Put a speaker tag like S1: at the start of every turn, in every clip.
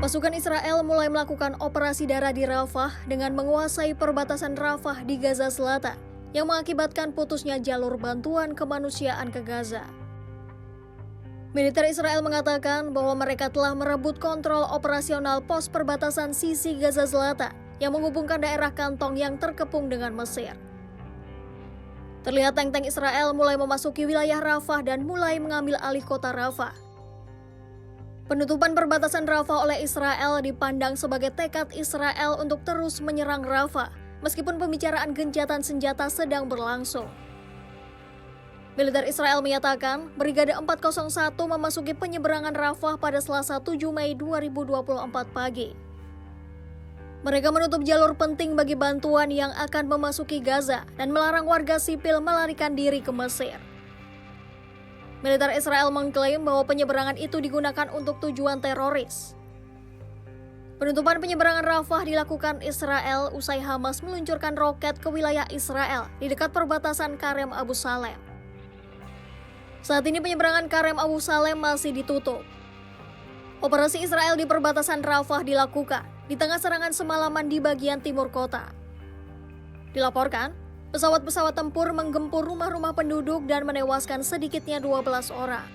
S1: Pasukan Israel mulai melakukan operasi darat di Rafah dengan menguasai perbatasan Rafah di Gaza Selatan, yang mengakibatkan putusnya jalur bantuan kemanusiaan ke Gaza. Militer Israel mengatakan bahwa mereka telah merebut kontrol operasional pos perbatasan sisi Gaza Selatan yang menghubungkan daerah Kantong yang terkepung dengan Mesir. Terlihat tank-tank Israel mulai memasuki wilayah Rafah dan mulai mengambil alih kota Rafah. Penutupan perbatasan Rafah oleh Israel dipandang sebagai tekad Israel untuk terus menyerang Rafah, meskipun pembicaraan gencatan senjata sedang berlangsung. Militer Israel menyatakan Brigade 401 memasuki penyeberangan Rafah pada Selasa 7 Mei 2024 pagi. Mereka menutup jalur penting bagi bantuan yang akan memasuki Gaza dan melarang warga sipil melarikan diri ke Mesir. Militer Israel mengklaim bahwa penyeberangan itu digunakan untuk tujuan teroris. Penutupan penyeberangan Rafah dilakukan Israel usai Hamas meluncurkan roket ke wilayah Israel di dekat perbatasan Karem Abu Salem. Saat ini penyeberangan Karem Abu Salem masih ditutup. Operasi Israel di perbatasan Rafah dilakukan di tengah serangan semalaman di bagian timur kota. Dilaporkan, pesawat-pesawat tempur menggempur rumah-rumah penduduk dan menewaskan sedikitnya 12 orang.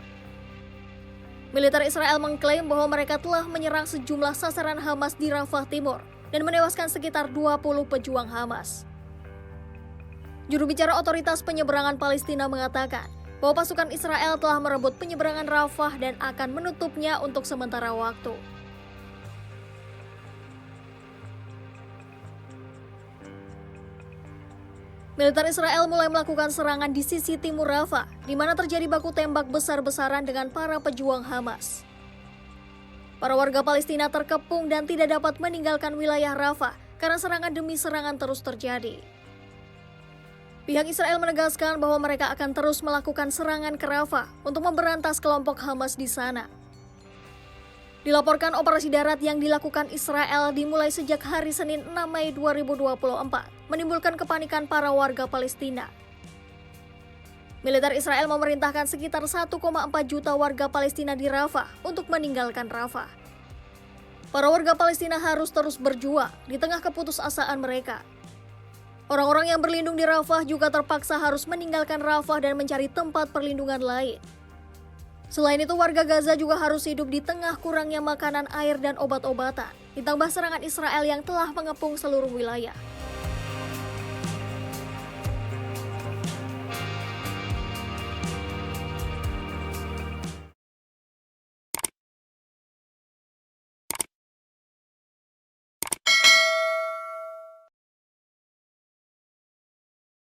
S1: Militer Israel mengklaim bahwa mereka telah menyerang sejumlah sasaran Hamas di Rafah Timur dan menewaskan sekitar 20 pejuang Hamas. Juru bicara Otoritas Penyeberangan Palestina mengatakan bahwa pasukan Israel telah merebut penyeberangan Rafah dan akan menutupnya untuk sementara waktu. Militer Israel mulai melakukan serangan di sisi timur Rafah, di mana terjadi baku tembak besar-besaran dengan para pejuang Hamas. Para warga Palestina terkepung dan tidak dapat meninggalkan wilayah Rafah karena serangan demi serangan terus terjadi. Pihak Israel menegaskan bahwa mereka akan terus melakukan serangan ke Rafah untuk memberantas kelompok Hamas di sana. Dilaporkan operasi darat yang dilakukan Israel dimulai sejak hari Senin 6 Mei 2024, menimbulkan kepanikan para warga Palestina. Militer Israel memerintahkan sekitar 1,4 juta warga Palestina di Rafah untuk meninggalkan Rafah. Para warga Palestina harus terus berjuang di tengah keputusasaan mereka. Orang-orang yang berlindung di Rafah juga terpaksa harus meninggalkan Rafah dan mencari tempat perlindungan lain. Selain itu, warga Gaza juga harus hidup di tengah kurangnya makanan, air, dan obat-obatan, ditambah serangan Israel yang telah mengepung seluruh wilayah.